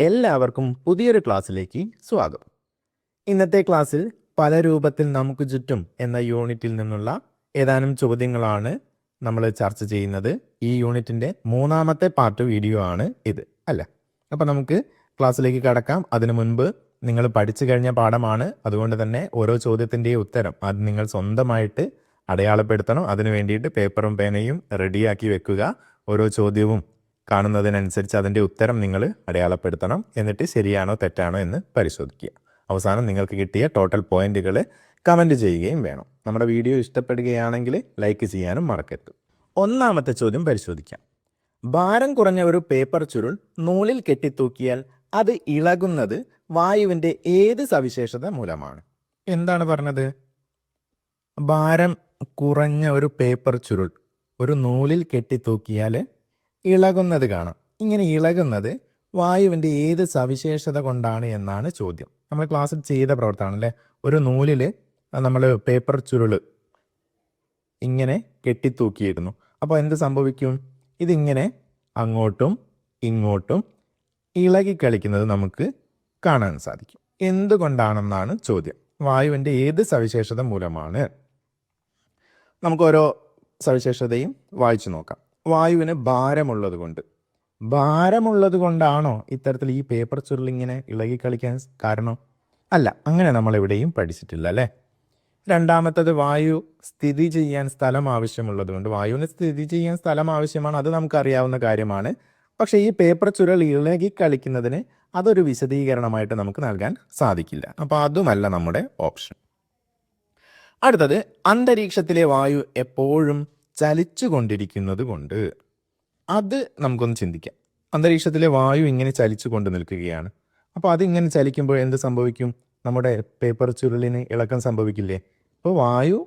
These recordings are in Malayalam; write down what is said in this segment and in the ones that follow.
എല്ലാവർക്കും പുതിയൊരു ക്ലാസ്സിലേക്ക് സ്വാഗതം. ഇന്നത്തെ ക്ലാസ്സിൽ പല രൂപത്തിൽ നമുക്ക് ചുറ്റും എന്ന യൂണിറ്റിൽ നിന്നുള്ള ഏതാനും ചോദ്യങ്ങളാണ് നമ്മൾ ചർച്ച ചെയ്യുന്നത്. ഈ യൂണിറ്റിൻ്റെ മൂന്നാമത്തെ പാർട്ട് വീഡിയോ ആണ് ഇത്, അല്ല? അപ്പം നമുക്ക് ക്ലാസ്സിലേക്ക് കടക്കാം. അതിനു മുൻപ് നിങ്ങൾ പഠിച്ചു കഴിഞ്ഞ പാഠമാണ്, അതുകൊണ്ട് തന്നെ ഓരോ ചോദ്യത്തിൻ്റെയും ഉത്തരം അത് നിങ്ങൾ സ്വന്തമായിട്ട് അടയാളപ്പെടുത്തണം. അതിനു വേണ്ടിയിട്ട് പേപ്പറും പേനയും റെഡിയാക്കി വെക്കുക. ഓരോ ചോദ്യവും കാണുന്നതിനനുസരിച്ച് അതിൻ്റെ ഉത്തരം നിങ്ങൾ അടയാളപ്പെടുത്തണം. എന്നിട്ട് ശരിയാണോ തെറ്റാണോ എന്ന് പരിശോധിക്കുക. അവസാനം നിങ്ങൾക്ക് കിട്ടിയ ടോട്ടൽ പോയിന്റുകൾ കമൻറ്റ് ചെയ്യുകയും വേണം. നമ്മുടെ വീഡിയോ ഇഷ്ടപ്പെടുകയാണെങ്കിൽ ലൈക്ക് ചെയ്യാനും മറക്കരുത്. ഒന്നാമത്തെ ചോദ്യം പരിശോധിക്കാം. ഭാരം കുറഞ്ഞ ഒരു പേപ്പർ ചുരുൾ നൂലിൽ കെട്ടിത്തൂക്കിയാൽ അത് ഇളകുന്നത് വായുവിൻ്റെ ഏത് സവിശേഷത മൂലമാണ്? എന്താണ് പറഞ്ഞത്? ഭാരം കുറഞ്ഞ ഒരു പേപ്പർ ചുരുൾ ഒരു നൂലിൽ കെട്ടിത്തൂക്കിയാൽ ഇളകുന്നത് കാണാം. ഇങ്ങനെ ഇളകുന്നത് വായുവിൻ്റെ ഏത് സവിശേഷത കൊണ്ടാണ് എന്നാണ് ചോദ്യം. നമ്മൾ ക്ലാസ്സിൽ ചെയ്ത പ്രവർത്തനം അല്ലേ? ഒരു നൂലിൽ നമ്മൾ പേപ്പർ ചുരുള് ഇങ്ങനെ കെട്ടിത്തൂക്കിയിരുന്നു. അപ്പോൾ എന്ത് സംഭവിക്കും? ഇതിങ്ങനെ അങ്ങോട്ടും ഇങ്ങോട്ടും ഇളകി കളിക്കുന്നത് നമുക്ക് കാണാൻ സാധിക്കും. എന്തുകൊണ്ടാണെന്നാണ് ചോദ്യം. വായുവിൻ്റെ ഏത് സവിശേഷത മൂലമാണ്? നമുക്ക് ഓരോ സവിശേഷതയും വായിച്ചു നോക്കാം. വായുവിന് ഭാരമുള്ളത് കൊണ്ടാണോ ഇത്തരത്തിൽ ഈ പേപ്പർ ചുരുളിങ്ങനെ ഇളകി കളിക്കാൻ കാരണം? അല്ല, അങ്ങനെ നമ്മൾ എവിടെയും പഠിച്ചിട്ടില്ല, അല്ലേ? രണ്ടാമത്തത്, വായു സ്ഥിതി ചെയ്യാൻ സ്ഥലം ആവശ്യമുള്ളത് കൊണ്ട്. വായുവിന് സ്ഥിതി ചെയ്യാൻ സ്ഥലം ആവശ്യമാണ്, അത് നമുക്കറിയാവുന്ന കാര്യമാണ്. പക്ഷേ ഈ പേപ്പർ ചുരുൾ ഇളകി കളിക്കുന്നതിന് അതൊരു വിശദീകരണമായിട്ട് നമുക്ക് നൽകാൻ സാധിക്കില്ല. അപ്പോൾ അതുമല്ല നമ്മുടെ ഓപ്ഷൻ. അടുത്തത്, അന്തരീക്ഷത്തിലെ വായു എപ്പോഴും ചലിച്ചു കൊണ്ടിരിക്കുന്നത് കൊണ്ട്. അത് നമുക്കൊന്ന് ചിന്തിക്കാം. അന്തരീക്ഷത്തിലെ വായു ഇങ്ങനെ ചലിച്ചു കൊണ്ട് നിൽക്കുകയാണ്. അപ്പോൾ അതിങ്ങനെ ചലിക്കുമ്പോൾ എന്ത് സംഭവിക്കും? നമ്മുടെ പേപ്പർ ചുരുളിന് ഇളക്കം സംഭവിക്കില്ലേ? അപ്പോൾ വായു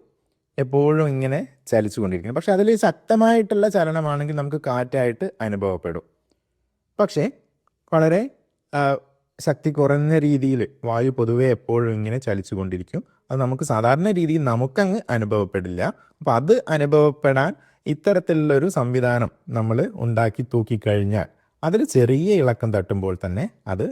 എപ്പോഴും ഇങ്ങനെ ചലിച്ചു കൊണ്ടിരിക്കുന്നു. പക്ഷെ അതിൽ ശക്തമായിട്ടുള്ള ചലനമാണെങ്കിൽ നമുക്ക് കാറ്റായിട്ട് അനുഭവപ്പെടും. പക്ഷേ വളരെ ശക്തി കുറഞ്ഞ രീതിയിൽ വായു പൊതുവെ എപ്പോഴും ഇങ്ങനെ ചലിച്ചു കൊണ്ടിരിക്കും. അത് നമുക്ക് സാധാരണ രീതിയിൽ നമുക്കങ്ങ് അനുഭവപ്പെടില്ല. അപ്പോൾ അത് അനുഭവപ്പെടാൻ ഇത്തരത്തിലുള്ളൊരു സംവിധാനം നമ്മൾ ഉണ്ടാക്കി തൂക്കിക്കഴിഞ്ഞാൽ അതിൽ ചെറിയ ഇളക്കം തട്ടുമ്പോൾ തന്നെ അത്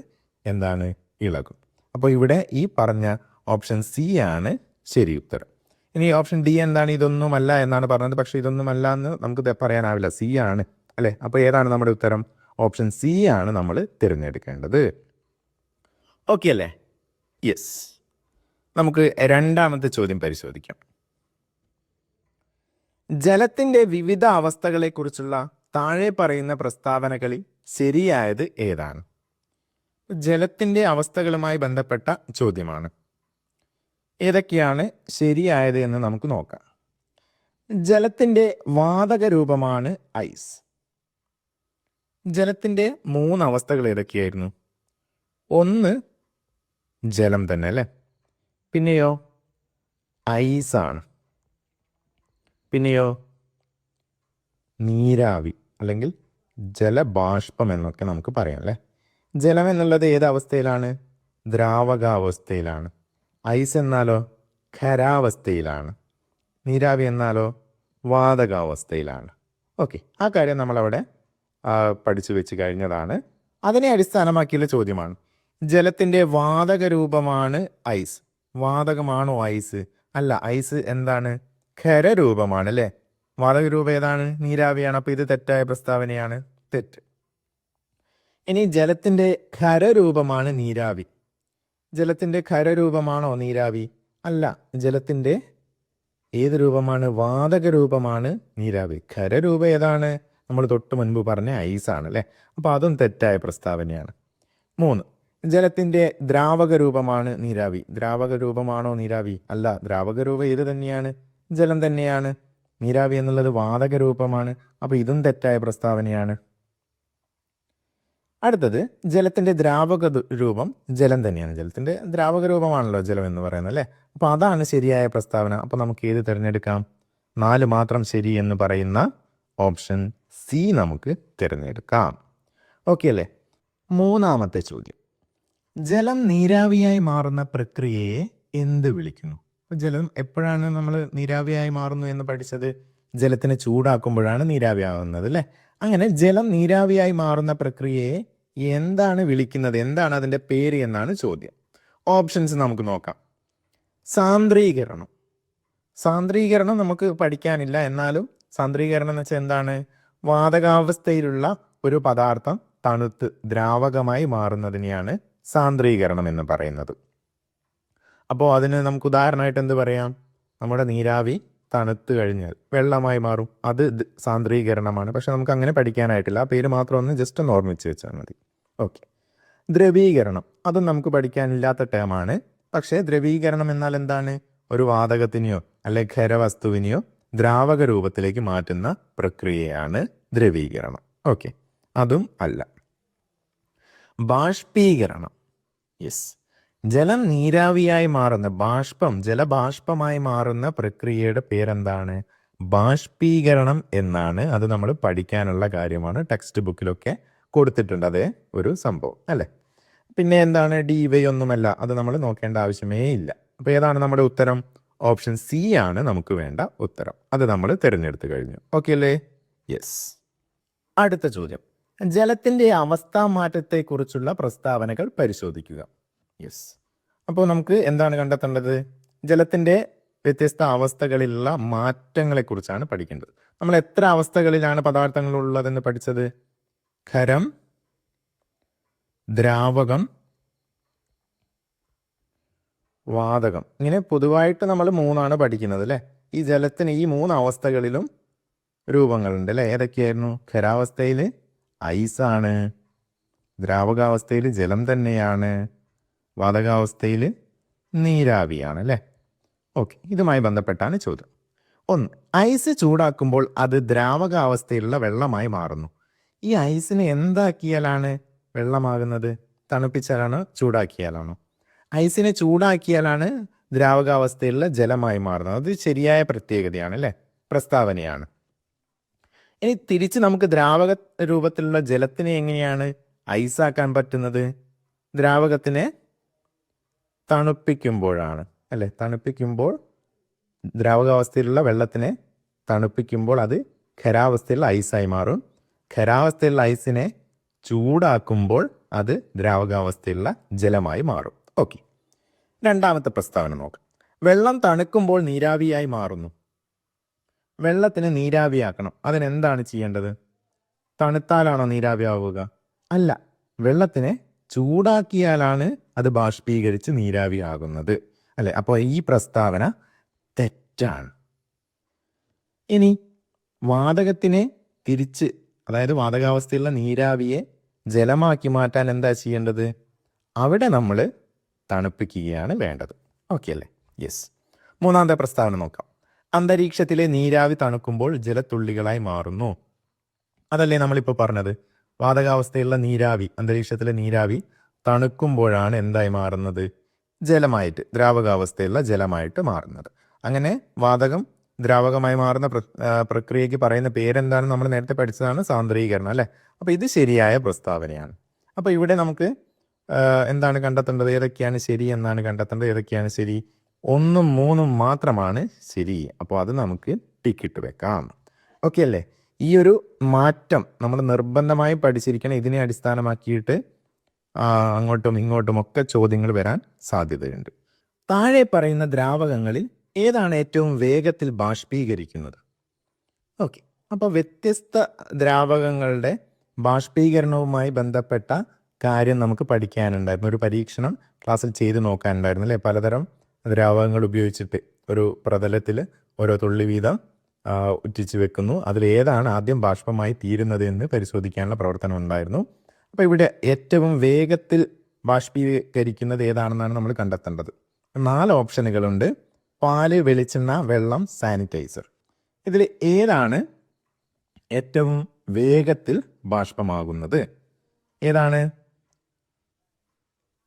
എന്താണ്? ഇളകും. അപ്പോൾ ഇവിടെ ഈ പറഞ്ഞ ഓപ്ഷൻ സി ആണ് ശരി ഉത്തരം. ഇനി ഓപ്ഷൻ ഡി എന്താണ്? ഇതൊന്നുമല്ല എന്നാണ് പറഞ്ഞത്. പക്ഷേ ഇതൊന്നുമല്ല എന്ന് നമുക്ക് പറയാനാവില്ല, സി ആണ്, അല്ലേ? അപ്പോൾ ഏതാണ് നമ്മുടെ ഉത്തരം? ഓപ്ഷൻ സി ആണ് നമ്മൾ തിരഞ്ഞെടുക്കേണ്ടത്. ഓക്കെ അല്ലേ? യെസ്. നമുക്ക് രണ്ടാമത്തെ ചോദ്യം പരിശോധിക്കാം. ജലത്തിൻ്റെ വിവിധ അവസ്ഥകളെക്കുറിച്ചുള്ള താഴെ പറയുന്ന പ്രസ്താവനകളിൽ ശരിയായത് ഏതാണ്? ജലത്തിൻ്റെ അവസ്ഥകളുമായി ബന്ധപ്പെട്ട ചോദ്യമാണ്. ഏതൊക്കെയാണ് ശരിയായത് എന്ന് നമുക്ക് നോക്കാം. ജലത്തിൻ്റെ വാതക രൂപമാണ് ഐസ്. ജലത്തിൻ്റെ 3 അവസ്ഥകൾ ഏതൊക്കെയായിരുന്നു? ഒന്ന് ജലം തന്നെ, അല്ലേ? പിന്നെയോ ഐസാണ്. പിന്നെയോ നീരാവി അല്ലെങ്കിൽ ജലബാഷ്പം എന്നൊക്കെ നമുക്ക് പറയാം, അല്ലേ? ജലം എന്നുള്ളത് ഏത് അവസ്ഥയിലാണ്? ദ്രാവകാവസ്ഥയിലാണ്. ഐസ് എന്നാലോ ഖരാവസ്ഥയിലാണ്. നീരാവി എന്നാലോ വാതകാവസ്ഥയിലാണ്. ഓക്കെ, ആ കാര്യം നമ്മളവിടെ പഠിച്ചു വെച്ച് കഴിഞ്ഞതാണ്. അതിനെ അടിസ്ഥാനമാക്കിയുള്ള ചോദ്യമാണ്. ജലത്തിൻ്റെ വാതക രൂപമാണ് ഐസ്. വാതകമാണോ ഐസ്? അല്ല, ഐസ് എന്താണ്? ഖരരൂപമാണ്, അല്ലേ? വാതക രൂപം ഏതാണ്? നീരാവിയാണ്. അപ്പോൾ ഇത് തെറ്റായ പ്രസ്താവനയാണ്, തെറ്റ്. ഇനി ജലത്തിൻ്റെ ഖരരൂപമാണ് നീരാവി. ജലത്തിൻ്റെ ഖരരൂപമാണോ നീരാവി? അല്ല, ജലത്തിൻ്റെ ഏത് രൂപമാണ്? വാതക രൂപമാണ് നീരാവി. ഖരരൂപം ഏതാണ്? നമ്മൾ തൊട്ട് മുൻപ് പറഞ്ഞ ഐസാണ്, അല്ലേ? അപ്പോൾ അതും തെറ്റായ പ്രസ്താവനയാണ്. 3, ജലത്തിൻ്റെ ദ്രാവക രൂപമാണ് നീരാവി. ദ്രാവക രൂപമാണോ നീരാവി? അല്ല, ദ്രാവക രൂപം ഏത് തന്നെയാണ്? ജലം തന്നെയാണ്. നീരാവി എന്നുള്ളത് വാതക രൂപമാണ്. അപ്പോൾ ഇതും തെറ്റായ പ്രസ്താവനയാണ്. അടുത്തത്, ജലത്തിൻ്റെ ദ്രാവക രൂപം ജലം തന്നെയാണ്. ജലത്തിൻ്റെ ദ്രാവക രൂപമാണല്ലോ ജലം എന്ന് പറയുന്നത്, അല്ലേ? അപ്പോൾ അതാണ് ശരിയായ പ്രസ്താവന. അപ്പോൾ നമുക്ക് ഏത് തിരഞ്ഞെടുക്കാം? 4 മാത്രം ശരി എന്ന് പറയുന്ന ഓപ്ഷൻ സി നമുക്ക് തിരഞ്ഞെടുക്കാം. ഓക്കെ അല്ലേ? മൂന്നാമത്തെ ചോദ്യം, ജലം നീരാവിയായി മാറുന്ന പ്രക്രിയയെ എന്ത് വിളിക്കുന്നു? അപ്പോൾ ജലം എപ്പോഴാണ് നമ്മൾ നീരാവിയായി മാറുന്നു എന്ന് പഠിച്ചത്? ജലത്തിനെ ചൂടാക്കുമ്പോഴാണ് നീരാവിയാകുന്നത്, അല്ലേ? അങ്ങനെ ജലം നീരാവിയായി മാറുന്ന പ്രക്രിയയെ എന്താണ് വിളിക്കുന്നത്, എന്താണ് അതിൻ്റെ പേര് എന്നാണ് ചോദ്യം. ഓപ്ഷൻസ് നമുക്ക് നോക്കാം. സാന്ദ്രീകരണം. സാന്ദ്രീകരണം നമുക്ക് പഠിക്കാനില്ല, എന്നാലും സാന്ദ്രീകരണം എന്ന് വെച്ചാൽ എന്താണ്? വാതകാവസ്ഥയിലുള്ള ഒരു പദാർത്ഥം തണുത്ത് ദ്രാവകമായി മാറുന്നതിനെയാണ് സാന്ദ്രീകരണം എന്ന് പറയുന്നത്. അപ്പോൾ അതിന് നമുക്ക് ഉദാഹരണമായിട്ട് എന്ത് പറയാം? നമ്മുടെ നീരാവി തണുത്ത് കഴിഞ്ഞാൽ വെള്ളമായി മാറും, അത് സാന്ദ്രീകരണമാണ്. പക്ഷെ നമുക്ക് അങ്ങനെ പഠിക്കാനായിട്ടില്ല, ആ പേര് മാത്രം ഒന്ന് ജസ്റ്റ് ഒന്ന് ഓർമ്മിച്ച് വെച്ചാൽ മതി. ഓക്കെ. ദ്രവീകരണം, അതും നമുക്ക് പഠിക്കാനില്ലാത്ത ടേമാണ്. പക്ഷേ ദ്രവീകരണം എന്നാൽ എന്താണ്? ഒരു വാതകത്തിനെയോ അല്ലെ ഖരവസ്തുവിനെയോ ദ്രാവക രൂപത്തിലേക്ക് മാറ്റുന്ന പ്രക്രിയയാണ് ദ്രവീകരണം. ഓക്കെ, അതും അല്ല. ബാഷ്പീകരണം. യെസ്, ജലം നീരാവിയായി മാറുന്ന ജലബാഷ്പമായി മാറുന്ന പ്രക്രിയയുടെ പേരെന്താണ്? ബാഷ്പീകരണം എന്നാണ്. അത് നമ്മൾ പഠിക്കാനുള്ള കാര്യമാണ്, ടെക്സ്റ്റ് ബുക്കിലൊക്കെ കൊടുത്തിട്ടുണ്ട് അതേ ഒരു സംഭവം അല്ലേ. പിന്നെ എന്താണ്? ഒന്നുമല്ല, അത് നമ്മൾ നോക്കേണ്ട ആവശ്യമേ ഇല്ല. അപ്പോൾ ഏതാണ് നമ്മുടെ ഉത്തരം? ഓപ്ഷൻ സി ആണ് നമുക്ക് വേണ്ട ഉത്തരം. അത് നമ്മൾ തിരഞ്ഞെടുത്ത് കഴിഞ്ഞു. ഓക്കെ അല്ലേ? യെസ്. അടുത്ത ചോദ്യം, ജലത്തിൻ്റെ അവസ്ഥാമാറ്റത്തെക്കുറിച്ചുള്ള പ്രസ്താവനകൾ പരിശോധിക്കുക. യെസ്. അപ്പോൾ നമുക്ക് എന്താണ് കണ്ടെത്തേണ്ടത്? ജലത്തിൻ്റെ വ്യത്യസ്ത അവസ്ഥകളിലുള്ള മാറ്റങ്ങളെക്കുറിച്ചാണ് പഠിക്കേണ്ടത്. നമ്മൾ എത്ര അവസ്ഥകളിലാണ് പദാർത്ഥങ്ങൾ ഉള്ളതെന്ന് പഠിച്ചത്? ഖരം, ദ്രാവകം, വാതകം. ഇങ്ങനെ പൊതുവായിട്ട് നമ്മൾ 3 പഠിക്കുന്നത് അല്ലേ. ഈ ജലത്തിന് ഈ 3 അവസ്ഥകളിലും രൂപങ്ങളുണ്ട് അല്ലേ. ഏതൊക്കെയായിരുന്നു? ഖരാവസ്ഥയിൽ ഐസാണ്, ദ്രാവകാവസ്ഥയിൽ ജലം തന്നെയാണ്, വാതകാവസ്ഥയിൽ നീരാവിയാണ് അല്ലേ. ഓക്കെ, ഇതുമായി ബന്ധപ്പെട്ടാണ് ചോദ്യം. 1. ഐസ് ചൂടാക്കുമ്പോൾ അത് ദ്രാവകാവസ്ഥയിലുള്ള വെള്ളമായി മാറുന്നു. ഈ ഐസിനെ എന്താക്കിയാലാണ് വെള്ളമാകുന്നത്? തണുപ്പിച്ചാലാണോ ചൂടാക്കിയാലാണോ? ഐസിനെ ചൂടാക്കിയാലാണ് ദ്രാവകാവസ്ഥയിലുള്ള ജലമായി മാറുന്നത്. അത് ശരിയായ പ്രത്യേകതയാണ് അല്ലേ, പ്രസ്താവനയാണ്. ഇനി തിരിച്ച് നമുക്ക് ദ്രാവക രൂപത്തിലുള്ള ജലത്തിനെ എങ്ങനെയാണ് ഐസാക്കാൻ പറ്റുന്നത്? ദ്രാവകത്തിനെ തണുപ്പിക്കുമ്പോഴാണ് അല്ലേ. തണുപ്പിക്കുമ്പോൾ ദ്രാവകാവസ്ഥയിലുള്ള വെള്ളത്തിനെ തണുപ്പിക്കുമ്പോൾ അത് ഖരാവസ്ഥയിലുള്ള ഐസായി മാറും. ഖരാവസ്ഥയിലുള്ള ഐസിനെ ചൂടാക്കുമ്പോൾ അത് ദ്രാവകാവസ്ഥയിലുള്ള ജലമായി മാറും. ഓക്കെ, രണ്ടാമത്തെ പ്രസ്താവന നോക്കാം. വെള്ളം തണുക്കുമ്പോൾ നീരാവിയായി മാറുന്നു. വെള്ളത്തിന് നീരാവിയാക്കണം, അതിനെന്താണ് ചെയ്യേണ്ടത്? തണുത്താലാണോ നീരാവിയാവുക? അല്ല, വെള്ളത്തിനെ ചൂടാക്കിയാലാണ് അത് ബാഷ്പീകരിച്ച് നീരാവിയാകുന്നത് അല്ലെ. അപ്പോൾ ഈ പ്രസ്താവന തെറ്റാണ്. ഇനി വാതകത്തിനെ തിരിച്ച്, അതായത് വാതകാവസ്ഥയിലുള്ള നീരാവിയെ ജലമാക്കി മാറ്റാൻ എന്താ ചെയ്യേണ്ടത്? അവിടെ നമ്മൾ തണുപ്പിക്കുകയാണ് വേണ്ടത്. ഓക്കെ അല്ലേ? യെസ്. മൂന്നാമത്തെ പ്രസ്താവന നോക്കാം. അന്തരീക്ഷത്തിലെ നീരാവി തണുക്കുമ്പോൾ ജലത്തുള്ളികളായി മാറുന്നു. അതല്ലേ നമ്മളിപ്പോൾ പറഞ്ഞത്? വാതകാവസ്ഥയിലുള്ള നീരാവി, അന്തരീക്ഷത്തിലെ നീരാവി തണുക്കുമ്പോഴാണ് എന്തായി മാറുന്നത്? ജലമായിട്ട്, ദ്രാവകാവസ്ഥയിലുള്ള ജലമായിട്ട് മാറുന്നത്. അങ്ങനെ വാതകം ദ്രാവകമായി മാറുന്ന പ്രക്രിയയ്ക്ക് പറയുന്ന പേരെന്താണ്? നമ്മൾ നേരത്തെ പഠിച്ചതാണ്, സാന്ദ്രീകരണം അല്ലേ. അപ്പോൾ ഇത് ശരിയായ പ്രസ്താവനയാണ്. അപ്പോൾ ഇവിടെ നമുക്ക് എന്താണ് കണ്ടെത്തേണ്ടത്? ഏതൊക്കെയാണ് ശരി എന്നാണ് കണ്ടെത്തേണ്ടത്. ഏതൊക്കെയാണ് ശരി? 1ഉം 3ഉം മാത്രമാണ് ശരി. അപ്പോൾ അത് നമുക്ക് ടിക്കിട്ട് വെക്കാം. ഓക്കെ അല്ലേ? ഈ ഒരു മാറ്റം നമ്മൾ നിർബന്ധമായി പഠിച്ചിരിക്കണം. ഇതിനെ അടിസ്ഥാനമാക്കിയിട്ട് അങ്ങോട്ടും ഇങ്ങോട്ടും ഒക്കെ ചോദ്യങ്ങൾ വരാൻ സാധ്യതയുണ്ട്. താഴെ പറയുന്ന ദ്രാവകങ്ങളിൽ ഏതാണ് ഏറ്റവും വേഗത്തിൽ ബാഷ്പീകരിക്കുന്നത്? ഓക്കെ, അപ്പോൾ വ്യത്യസ്ത ദ്രാവകങ്ങളുടെ ബാഷ്പീകരണവുമായി ബന്ധപ്പെട്ട കാര്യം നമുക്ക് പഠിക്കാനുണ്ടായിരുന്നു. ഒരു പരീക്ഷണം ക്ലാസ്സിൽ ചെയ്ത് നോക്കാനുണ്ടായിരുന്നു അല്ലേ. പലതരം ദ്രാവകങ്ങൾ ഉപയോഗിച്ചിട്ട് ഒരു പ്രതലത്തിൽ ഓരോ തുള്ളി വീതം ഉറ്റിച്ച് വെക്കുന്നു. അതിൽ ഏതാണ് ആദ്യം ബാഷ്പമായി തീരുന്നത് എന്ന് പരിശോധിക്കാനുള്ള പ്രവർത്തനം ഉണ്ടായിരുന്നു. അപ്പോൾ ഇവിടെ ഏറ്റവും വേഗത്തിൽ ബാഷ്പീകരിക്കുന്നത് ഏതാണെന്നാണ് നമ്മൾ കണ്ടെത്തേണ്ടത്. 4 ഓപ്ഷനുകളുണ്ട്. പാല്, വെളിച്ചെണ്ണ, വെള്ളം, സാനിറ്റൈസർ. ഇതിൽ ഏതാണ് ഏറ്റവും വേഗത്തിൽ ബാഷ്പമാകുന്നത്? ഏതാണ്?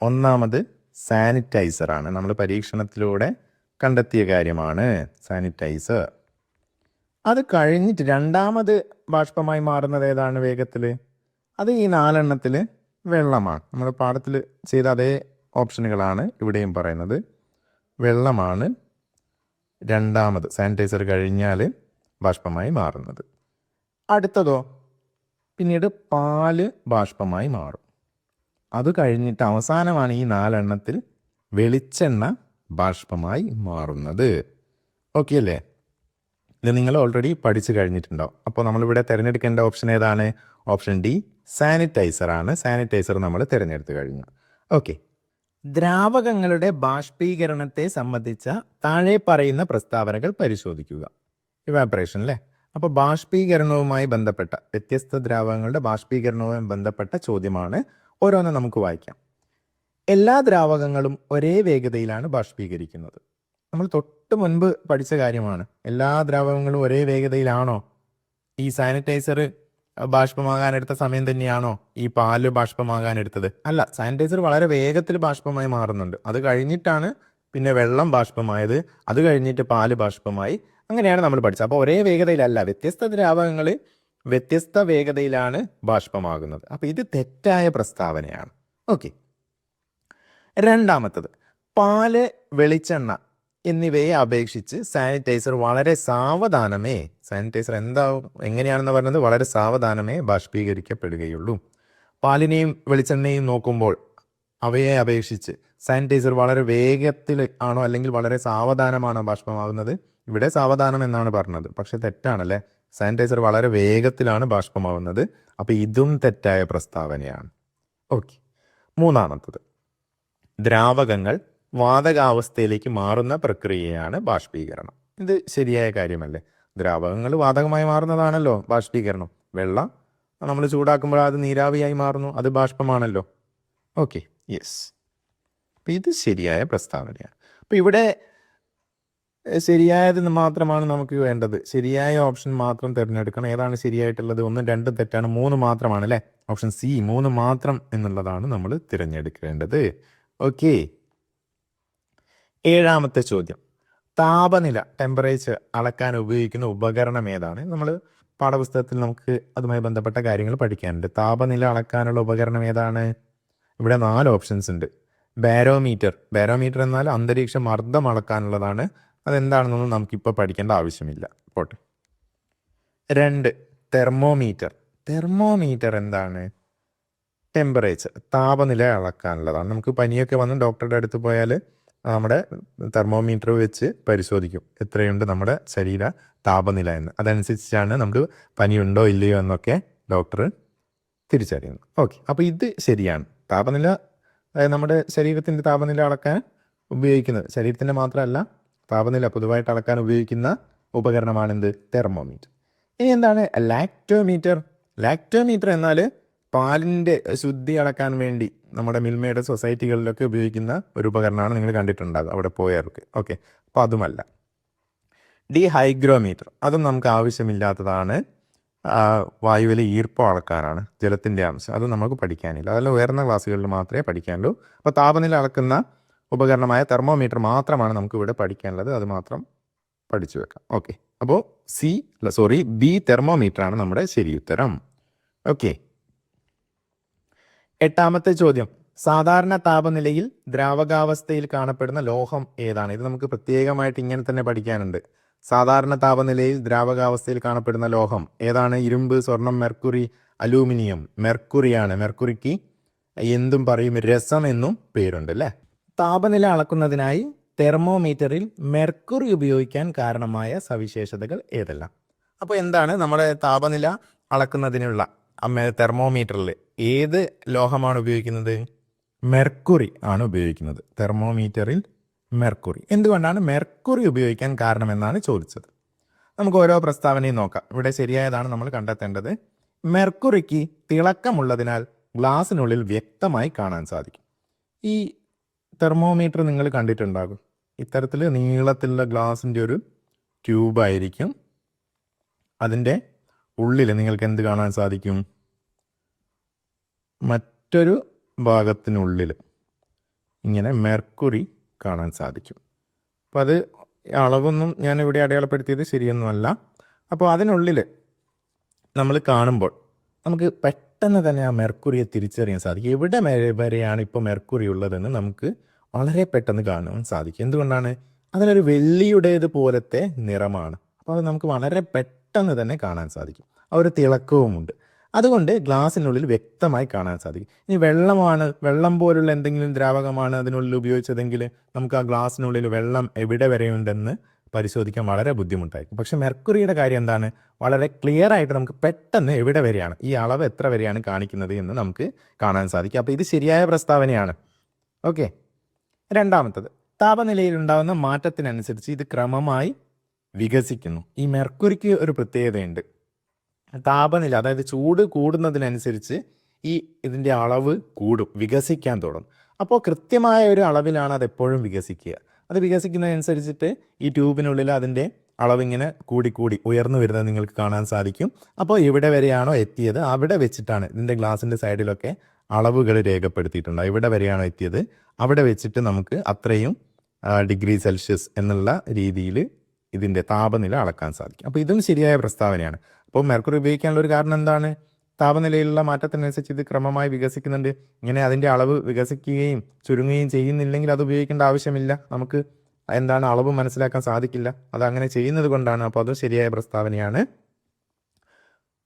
ഒന്നാമത് സാനിറ്റൈസർ ആണ്. നമ്മൾ പരീക്ഷണത്തിലൂടെ കണ്ടെത്തിയ കാര്യമാണ് സാനിറ്റൈസർ. അത് കഴിഞ്ഞിട്ട് രണ്ടാമത് ബാഷ്പമായി മാറുന്നത് ഏതാണ് വേഗത്തിൽ? അത് ഈ 4 എണ്ണത്തിൽ വെള്ളമാണ്. നമ്മൾ പാഠത്തിൽ ചെയ്ത അതേ ഓപ്ഷനുകളാണ് ഇവിടെയും പറയുന്നത്. വെള്ളമാണ് രണ്ടാമത്, സാനിറ്റൈസർ കഴിഞ്ഞാൽ ബാഷ്പമായി മാറുന്നത്. അടുത്തതോ? പിന്നീട് പാല് ബാഷ്പമായി മാറും. അത് കഴിഞ്ഞിട്ട് അവസാനമാണ് ഈ 4 വെളിച്ചെണ്ണ ബാഷ്പമായി മാറുന്നത്. ഓക്കെ അല്ലേ? ഇത് നിങ്ങൾ ഓൾറെഡി പഠിച്ചു കഴിഞ്ഞിട്ടുണ്ടാവും. അപ്പോൾ നമ്മളിവിടെ തിരഞ്ഞെടുക്കേണ്ട ഓപ്ഷൻ ഏതാണ്? ഓപ്ഷൻ ഡി സാനിറ്റൈസർ ആണ്. സാനിറ്റൈസർ നമ്മൾ തിരഞ്ഞെടുത്ത് കഴിഞ്ഞു. ഓക്കെ, ദ്രാവകങ്ങളുടെ ബാഷ്പീകരണത്തെ സംബന്ധിച്ച താഴെ പറയുന്ന പ്രസ്താവനകൾ പരിശോധിക്കുക. ഇവാപറേഷൻ അല്ലേ? അപ്പോൾ ബാഷ്പീകരണവുമായി ബന്ധപ്പെട്ട വ്യത്യസ്ത ദ്രാവകങ്ങളുടെ ബാഷ്പീകരണവുമായി ബന്ധപ്പെട്ട ചോദ്യമാണ്. ഓരോന്നും നമുക്ക് വായിക്കാം. എല്ലാ ദ്രാവകങ്ങളും ഒരേ വേഗതയിലാണ് ബാഷ്പീകരിക്കുന്നത്. നമ്മൾ തൊട്ട് മുൻപ് പഠിച്ച കാര്യമാണ്. എല്ലാ ദ്രാവകങ്ങളും ഒരേ വേഗതയിലാണോ? ഈ സാനിറ്റൈസർ ബാഷ്പമാകാൻ എടുത്ത സമയം തന്നെയാണോ ഈ പാല് ബാഷ്പമാകാൻ എടുത്തത്? അല്ല, സാനിറ്റൈസർ വളരെ വേഗത്തിൽ ബാഷ്പമായി മാറുന്നുണ്ട്. അത് കഴിഞ്ഞിട്ടാണ് പിന്നെ വെള്ളം ബാഷ്പമായത്, അത് കഴിഞ്ഞിട്ട് പാല് ബാഷ്പമായി. അങ്ങനെയാണ് നമ്മൾ പഠിച്ചത്. അപ്പോൾ ഒരേ വേഗതയിലല്ല, വ്യത്യസ്ത ദ്രാവകങ്ങൾ വ്യത്യസ്ത വേഗതയിലാണ് ബാഷ്പമാകുന്നത്. അപ്പോൾ ഇത് തെറ്റായ പ്രസ്താവനയാണ്. ഓക്കെ, രണ്ടാമത്തത്, പാല്, വെളിച്ചെണ്ണ എന്നിവയെ അപേക്ഷിച്ച് സാനിറ്റൈസർ വളരെ സാവധാനമേ, സാനിറ്റൈസർ എങ്ങനെയാണെന്ന് പറഞ്ഞത്, വളരെ സാവധാനമേ ബാഷ്പീകരിക്കപ്പെടുകയുള്ളൂ. പാലിനെയും വെളിച്ചെണ്ണയും നോക്കുമ്പോൾ അവയെ അപേക്ഷിച്ച് സാനിറ്റൈസർ വളരെ വേഗത്തിൽ ആണോ അല്ലെങ്കിൽ വളരെ സാവധാനമാണോ ബാഷ്പമാകുന്നത്? ഇവിടെ സാവധാനം എന്നാണ് പറഞ്ഞത്, പക്ഷെ തെറ്റാണല്ലേ. സാനിറ്റൈസർ വളരെ വേഗത്തിലാണ് ബാഷ്പമാകുന്നത്. അപ്പോൾ ഇതും തെറ്റായ പ്രസ്താവനയാണ്. ഓക്കെ, മൂന്നാമത്തത്, ദ്രാവകങ്ങൾ വാതകാവസ്ഥയിലേക്ക് മാറുന്ന പ്രക്രിയയാണ് ബാഷ്പീകരണം. ഇത് ശരിയായ കാര്യമല്ലേ? ദ്രാവകങ്ങൾ വാതകമായി മാറുന്നതാണല്ലോ ബാഷ്പീകരണം. വെള്ളം നമ്മൾ ചൂടാക്കുമ്പോൾ അത് നീരാവിയായി മാറുന്നു, അത് ബാഷ്പമാണല്ലോ. ഓക്കെ, യെസ്, അപ്പം ഇത് ശരിയായ പ്രസ്താവനയാണ്. അപ്പം ഇവിടെ ശരിയായത് മാത്രമാണ് നമുക്ക് വേണ്ടത്. ശരിയായ ഓപ്ഷൻ മാത്രം തിരഞ്ഞെടുക്കണം. ഏതാണ് ശരിയായിട്ടുള്ളത്? 1, 2 തെറ്റാണ്, 3 മാത്രമാണ് അല്ലേ? ഓപ്ഷൻ സി 3 മാത്രം എന്നുള്ളതാണ് നമ്മൾ തിരഞ്ഞെടുക്കേണ്ടത്. ഓക്കെ, ഏഴാമത്തെ ചോദ്യം, താപനില, ടെമ്പറേച്ചർ അളക്കാൻ ഉപയോഗിക്കുന്ന ഉപകരണം ഏതാണ്? നമ്മൾ പാഠപുസ്തകത്തിൽ നമുക്ക് അതുമായി ബന്ധപ്പെട്ട കാര്യങ്ങൾ പഠിക്കാനുണ്ട്. താപനില അളക്കാനുള്ള ഉപകരണം ഏതാണ്? ഇവിടെ 4 ഓപ്ഷൻസ് ഉണ്ട്. ബാരോമീറ്റർ. ബാരോമീറ്റർ എന്നാൽ അന്തരീക്ഷ മർദ്ദം അളക്കാനുള്ളതാണ്. അതെന്താണെന്നൊന്നും നമുക്കിപ്പോൾ പഠിക്കേണ്ട ആവശ്യമില്ല, പോട്ടെ. 2, തെർമോമീറ്റർ. തെർമോമീറ്റർ എന്താണ്? ടെമ്പറേച്ചർ, താപനില അളക്കാനുള്ളതാണ്. നമുക്ക് പനിയൊക്കെ വന്ന് ഡോക്ടറുടെ അടുത്ത് പോയാൽ നമ്മുടെ തെർമോമീറ്റർ വെച്ച് പരിശോധിക്കും എത്രയുണ്ട് നമ്മുടെ ശരീര താപനില എന്ന്. അതനുസരിച്ചാണ് നമുക്ക് പനിയുണ്ടോ ഇല്ലയോ എന്നൊക്കെ ഡോക്ടർ തിരിച്ചറിയുന്നത്. ഓക്കെ, അപ്പോൾ ഇത് ശരിയാണ്. താപനില, അതായത് നമ്മുടെ ശരീരത്തിൻ്റെ താപനില അളക്കാൻ ഉപയോഗിക്കുന്നത്, ശരീരത്തിൻ്റെ മാത്രമല്ല താപനില പൊതുവായിട്ട് അളക്കാൻ ഉപയോഗിക്കുന്ന ഉപകരണമാണെന്ത്? തെർമോമീറ്റർ. ഇനി എന്താണ് ലാക്ടോമീറ്റർ? ലാക്ടോമീറ്റർ എന്നാൽ പാലിൻ്റെ ശുദ്ധി അളക്കാൻ വേണ്ടി നമ്മുടെ മിൽമയുടെ സൊസൈറ്റികളിലൊക്കെ ഉപയോഗിക്കുന്ന ഒരു ഉപകരണമാണ്. നിങ്ങൾ കണ്ടിട്ടുണ്ടാകും അവിടെ പോയവർക്ക്. ഓക്കെ, അപ്പോൾ അതുമല്ല. D, hygrometer. അതും നമുക്ക് ആവശ്യമില്ലാത്തതാണ്. വായുവിലെ ഈർപ്പം അളക്കാനാണ്, ജലത്തിൻ്റെ അംശം. അത് നമുക്ക് പഠിക്കാനില്ല, അതെല്ലാം ഉയർന്ന ക്ലാസ്സുകളിൽ മാത്രമേ പഠിക്കാനുള്ളൂ. അപ്പോൾ താപനില അളക്കുന്ന ഉപകരണമായ തെർമോമീറ്റർ മാത്രമാണ് നമുക്ക് ഇവിടെ പഠിക്കാനുള്ളത്. അത് മാത്രം പഠിച്ചു വെക്കാം. ഓക്കെ, അപ്പോൾ ബി തെർമോമീറ്റർ ആണ് നമ്മുടെ ശരി ഉത്തരം. ഓക്കെ, എട്ടാമത്തെ ചോദ്യം, സാധാരണ താപനിലയിൽ ദ്രാവകാവസ്ഥയിൽ കാണപ്പെടുന്ന ലോഹം ഏതാണ്? ഇത് നമുക്ക് പ്രത്യേകമായിട്ട് ഇങ്ങനെ തന്നെ പഠിക്കാനുണ്ട്. സാധാരണ താപനിലയിൽ ദ്രാവകാവസ്ഥയിൽ കാണപ്പെടുന്ന ലോഹം ഏതാണ്? ഇരുമ്പ്, സ്വർണം, മെർക്കുറി, അലൂമിനിയം. മെർക്കുറിയാണ്. മെർക്കുറിക്ക് എന്തും പറയും, രസം എന്നും പേരുണ്ട് അല്ലേ? താപനില അളക്കുന്നതിനായി തെർമോമീറ്ററിൽ മെർക്കുറി ഉപയോഗിക്കാൻ കാരണമായ സവിശേഷതകൾ ഏതെല്ലാം? അപ്പോൾ എന്താണ് നമ്മുടെ താപനില അളക്കുന്നതിനുള്ള തെർമോമീറ്ററിൽ ഏത് ലോഹമാണ് ഉപയോഗിക്കുന്നത്? മെർക്കുറി ആണ് ഉപയോഗിക്കുന്നത്. തെർമോമീറ്ററിൽ മെർക്കുറി. എന്തുകൊണ്ടാണ് മെർക്കുറി ഉപയോഗിക്കാൻ കാരണമെന്നാണ് ചോദിച്ചത്. നമുക്ക് ഓരോ പ്രസ്താവനയും നോക്കാം. ഇവിടെ ശരിയായതാണ് നമ്മൾ കണ്ടെത്തേണ്ടത്. മെർക്കുറിക്ക് തിളക്കമുള്ളതിനാൽ ഗ്ലാസിനുള്ളിൽ വ്യക്തമായി കാണാൻ സാധിക്കും. ഈ തെർമോമീറ്റർ നിങ്ങൾ കണ്ടിട്ടുണ്ടാകും. ഇത്തരത്തിൽ നീളത്തിലുള്ള ഗ്ലാസിൻ്റെ ഒരു ട്യൂബായിരിക്കും. അതിൻ്റെ ഉള്ളിൽ നിങ്ങൾക്ക് എന്ത് കാണാൻ സാധിക്കും? മറ്റൊരു ഭാഗത്തിനുള്ളിൽ ഇങ്ങനെ മെർക്കുറി കാണാൻ സാധിക്കും. അപ്പോൾ അത് അളവൊന്നും ഞാൻ ഇവിടെ അടയാളപ്പെടുത്തിയത് ശരിയൊന്നുമല്ല. അപ്പോൾ അതിനുള്ളിൽ നമ്മൾ കാണുമ്പോൾ നമുക്ക് പെട്ടെന്ന് തന്നെ ആ മെർക്കുറിയെ തിരിച്ചറിയാൻ സാധിക്കും. എവിടെ വരെയാണ് ഇപ്പോൾ മെർക്കുറി ഉള്ളതെന്ന് നമുക്ക് വളരെ പെട്ടെന്ന് കാണുവാൻ സാധിക്കും. എന്തുകൊണ്ടാണ്? അതിനൊരു വെള്ളിയുടേത് പോലത്തെ നിറമാണ്. അപ്പോൾ അത് നമുക്ക് വളരെ പെട്ടെന്ന് തന്നെ കാണാൻ സാധിക്കും. ആ ഒരു തിളക്കവുമുണ്ട്. അതുകൊണ്ട് ഗ്ലാസ്സിനുള്ളിൽ വ്യക്തമായി കാണാൻ സാധിക്കും. ഇനി വെള്ളം പോലുള്ള എന്തെങ്കിലും ദ്രാവകമാണ് അതിനുള്ളിൽ ഉപയോഗിച്ചതെങ്കിൽ നമുക്ക് ആ ഗ്ലാസ്സിനുള്ളിൽ വെള്ളം എവിടെ വരെയുണ്ടെന്ന് പരിശോധിക്കാൻ വളരെ ബുദ്ധിമുട്ടായിരിക്കും. പക്ഷെ മെർക്കുറിയുടെ കാര്യം എന്താണ്? വളരെ ക്ലിയർ ആയിട്ട് നമുക്ക് പെട്ടെന്ന് എവിടെ വരെയാണ്, ഈ അളവ് എത്ര വരെയാണ് കാണിക്കുന്നത് എന്ന് നമുക്ക് കാണാൻ സാധിക്കും. അപ്പോൾ ഇത് ശരിയായ പ്രസ്താവനയാണ്. ഓക്കെ. രണ്ടാമത്തത്, താപനിലയിൽ ഉണ്ടാകുന്ന മാറ്റത്തിനനുസരിച്ച് ഇത് ക്രമമായി വികസിക്കുന്നു. ഈ മെർക്കുറിക്ക് ഒരു പ്രത്യേകതയുണ്ട്. താപനില, അതായത് ചൂട് കൂടുന്നതിനനുസരിച്ച് ഇതിൻ്റെ അളവ് കൂടും, വികസിക്കാൻ തുടങ്ങും. അപ്പോൾ കൃത്യമായ ഒരു അളവിലാണ് അത് എപ്പോഴും വികസിക്കുക. അത് വികസിക്കുന്നതനുസരിച്ചിട്ട് ഈ ട്യൂബിനുള്ളിൽ അതിൻ്റെ അളവിങ്ങനെ കൂടി ഉയർന്നു വരുന്നത് നിങ്ങൾക്ക് കാണാൻ സാധിക്കും. അപ്പോൾ എവിടെ വരെയാണോ എത്തിയത് അവിടെ വെച്ചിട്ടാണ് ഇതിൻ്റെ ഗ്ലാസിൻ്റെ സൈഡിലൊക്കെ അളവുകൾ രേഖപ്പെടുത്തിയിട്ടുണ്ട്. എവിടെ വരെയാണോ എത്തിയത് അവിടെ വെച്ചിട്ട് നമുക്ക് അത്രയും ഡിഗ്രി സെൽഷ്യസ് എന്നുള്ള രീതിയിൽ ഇതിൻ്റെ താപനില അളക്കാൻ സാധിക്കും. അപ്പോൾ ഇതും ശരിയായ പ്രസ്താവനയാണ്. അപ്പോൾ മെർക്കുറി ഉപയോഗിക്കാനുള്ള ഒരു കാരണം എന്താണ്? താപനിലയിലുള്ള മാറ്റത്തിനനുസരിച്ച് ഇത് ക്രമമായി വികസിക്കുന്നുണ്ട്. ഇങ്ങനെ അതിൻ്റെ അളവ് വികസിക്കുകയും ചുരുങ്ങുകയും ചെയ്യുന്നില്ലെങ്കിൽ അത് ഉപയോഗിക്കേണ്ട ആവശ്യമില്ല. നമുക്ക് എന്താണ് അളവ് മനസ്സിലാക്കാൻ സാധിക്കില്ല. അത് അങ്ങനെ ചെയ്യുന്നത് കൊണ്ടാണ്. അപ്പോൾ അത് ശരിയായ പ്രസ്താവനയാണ്.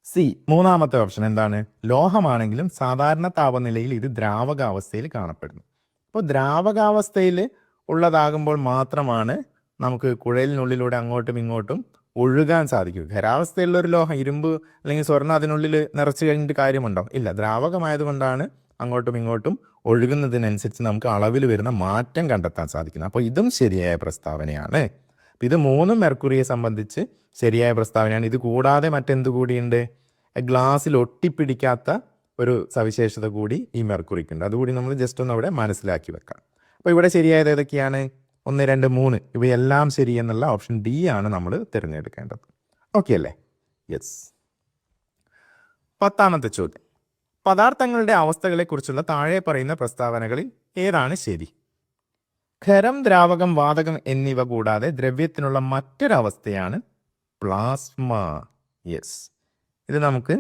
സി, മൂന്നാമത്തെ ഓപ്ഷൻ എന്താണ്? ലോഹമാണെങ്കിലും സാധാരണ താപനിലയിൽ ഇത് ദ്രാവകാവസ്ഥയിൽ കാണപ്പെടുന്നു. അപ്പോൾ ദ്രാവകാവസ്ഥയിൽ ഉള്ളതാകുമ്പോൾ മാത്രമാണ് നമുക്ക് കുഴലിനുള്ളിലൂടെ അങ്ങോട്ടും ഇങ്ങോട്ടും ഒഴുകാൻ സാധിക്കും. ഖരാവസ്ഥയിലുള്ള ഒരു ലോഹം, ഇരുമ്പ് അല്ലെങ്കിൽ സ്വർണ്ണം അതിനുള്ളിൽ നിറച്ച് കഴിഞ്ഞിട്ട് കാര്യമുണ്ടോ? ഇല്ല. ദ്രാവകമായതുകൊണ്ടാണ് അങ്ങോട്ടും ഇങ്ങോട്ടും ഒഴുകുന്നതിനനുസരിച്ച് നമുക്ക് അളവിൽ വരുന്ന മാറ്റം കണ്ടെത്താൻ സാധിക്കുന്നത്. അപ്പോൾ ഇതും ശരിയായ പ്രസ്താവനയാണ്. അപ്പോൾ ഇത് മൂന്നും മെർക്കുറിയെ സംബന്ധിച്ച് ശരിയായ പ്രസ്താവനയാണ്. ഇത് കൂടാതെ മറ്റെന്ത് കൂടിയുണ്ട്? ഗ്ലാസ്സിൽ ഒട്ടിപ്പിടിക്കാത്ത ഒരു സവിശേഷത കൂടി ഈ മെർക്കുറിക്കുണ്ട്. അതുകൂടി നമ്മൾ ജസ്റ്റ് ഒന്ന് അവിടെ മനസ്സിലാക്കി വെക്കാം. അപ്പോൾ ഇവിടെ ശരിയായത് ഏതൊക്കെയാണ്? 1, 2, 3 ഇവയെല്ലാം ശരി എന്നുള്ള ഓപ്ഷൻ ഡി ആണ് നമ്മൾ തിരഞ്ഞെടുക്കേണ്ടത്. ഓക്കെ അല്ലേ? യെസ്. 10ാമത്തെ ചോദ്യം, പദാർത്ഥങ്ങളുടെ അവസ്ഥകളെക്കുറിച്ചുള്ള താഴെ പറയുന്ന പ്രസ്താവനകളിൽ ഏതാണ് ശരി? ഖരം, ദ്രാവകം, വാതകം എന്നിവ കൂടാതെ ദ്രവ്യത്തിനുള്ള മറ്റൊരവസ്ഥയാണ് പ്ലാസ്മ. യെസ്. ഇത് നമുക്ക്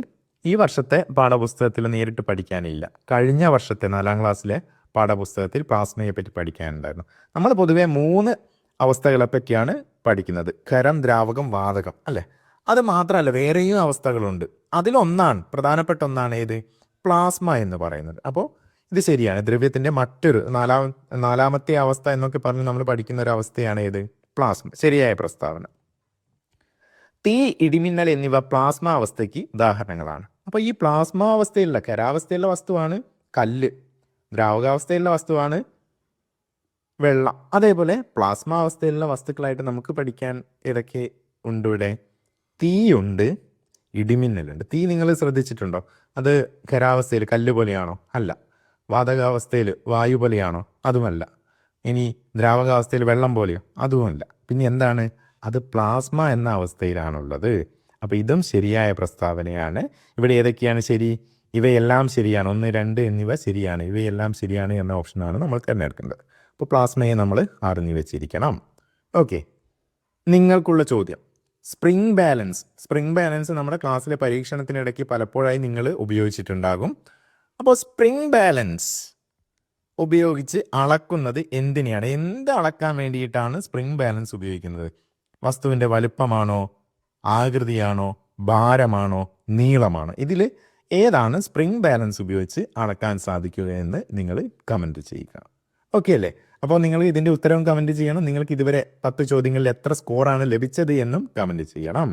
ഈ വർഷത്തെ പാഠപുസ്തകത്തിൽ നേരിട്ട് പഠിക്കാനില്ല. കഴിഞ്ഞ വർഷത്തെ 4ാം ക്ലാസ്സിലെ പാഠപുസ്തകത്തിൽ പ്ലാസ്മയെ പറ്റി പഠിക്കാനുണ്ടായിരുന്നു. നമ്മൾ പൊതുവെ 3 അവസ്ഥകളെ പറ്റിയാണ് പഠിക്കുന്നത്: ഖരം, ദ്രാവകം, വാതകം, അല്ലേ? അത് മാത്രമല്ല, വേറെയും അവസ്ഥകളുണ്ട്. അതിലൊന്നാണ്, പ്രധാനപ്പെട്ട ഒന്നാണ് ഏത്? പ്ലാസ്മ എന്ന് പറയുന്നത്. അപ്പോൾ ഇത് ശരിയാണ്. ദ്രവ്യത്തിൻ്റെ മറ്റൊരു നാലാമത്തെ അവസ്ഥ എന്നൊക്കെ പറഞ്ഞ് നമ്മൾ പഠിക്കുന്ന ഒരു അവസ്ഥയാണ് ഏത്? പ്ലാസ്മ. ശരിയായ പ്രസ്താവന. തീ, ഇടിമിന്നൽ എന്നിവ പ്ലാസ്മ അവസ്ഥയ്ക്ക് ഉദാഹരണങ്ങളാണ്. അപ്പോൾ ഈ പ്ലാസ്മ അവസ്ഥയിലുള്ള, ഖരാവസ്ഥയിലുള്ള വസ്തുവാണ് കല്ല്, ദ്രാവകാവസ്ഥയിലുള്ള വസ്തുവാണ് വെള്ളം. അതേപോലെ പ്ലാസ്മ അവസ്ഥയിലുള്ള വസ്തുക്കളായിട്ട് നമുക്ക് പഠിക്കാൻ ഏതൊക്കെ ഉണ്ട് ഇവിടെ? തീയുണ്ട്, ഇടിമിന്നലുണ്ട്. തീ നിങ്ങൾ ശ്രദ്ധിച്ചിട്ടുണ്ടോ? അത് ഖരാവസ്ഥയിൽ കല്ല് പോലെയാണോ? അല്ല. വാതകാവസ്ഥയിൽ വായു പോലെയാണോ? അതുമല്ല. ഇനി ദ്രാവകാവസ്ഥയിൽ വെള്ളം പോലെയോ? അതുമല്ല. പിന്നെ എന്താണ്? അത് പ്ലാസ്മ എന്ന അവസ്ഥയിലാണുള്ളത്. അപ്പോൾ ഇതും ശരിയായ പ്രസ്താവനയാണ്. ഇവിടെ ഏതൊക്കെയാണ് ശരി? ഇവയെല്ലാം ശരിയാണ്. 1, 2 എന്നിവ ശരിയാണ്. ഇവയെല്ലാം ശരിയാണ് എന്ന ഓപ്ഷനാണ് നമ്മൾ തിരഞ്ഞെടുക്കേണ്ടത്. അപ്പോൾ പ്ലാസ്മയെ നമ്മൾ അറിഞ്ഞു വെച്ചിരിക്കണം. ഓക്കെ. നിങ്ങൾക്കുള്ള ചോദ്യം, സ്പ്രിംഗ് ബാലൻസ്. സ്പ്രിംഗ് ബാലൻസ് നമ്മുടെ ക്ലാസ്സിലെ പരീക്ഷണത്തിനിടയ്ക്ക് പലപ്പോഴായി നിങ്ങൾ ഉപയോഗിച്ചിട്ടുണ്ടാകും. അപ്പോൾ സ്പ്രിംഗ് ബാലൻസ് ഉപയോഗിച്ച് അളക്കുന്നത് എന്തിനെയാണ്? എന്ത് അളക്കാൻ വേണ്ടിയിട്ടാണ് സ്പ്രിംഗ് ബാലൻസ് ഉപയോഗിക്കുന്നത്? വസ്തുവിൻ്റെ വലുപ്പമാണോ, ആകൃതിയാണോ, ഭാരമാണോ, നീളമാണോ? ഇതിൽ ഏതാണ് സ്പ്രിംഗ് ബാലൻസ് ഉപയോഗിച്ച് അളക്കാൻ സാധിക്കുക എന്ന് നിങ്ങൾ കമൻറ്റ് ചെയ്യുക. ഓക്കെ അല്ലേ? അപ്പോൾ നിങ്ങൾ ഇതിൻ്റെ ഉത്തരവും കമൻറ്റ് ചെയ്യണം. നിങ്ങൾക്ക് ഇതുവരെ 10 ചോദ്യങ്ങളിൽ എത്ര സ്കോറാണ് ലഭിച്ചത് എന്നും കമൻറ്റ് ചെയ്യണം.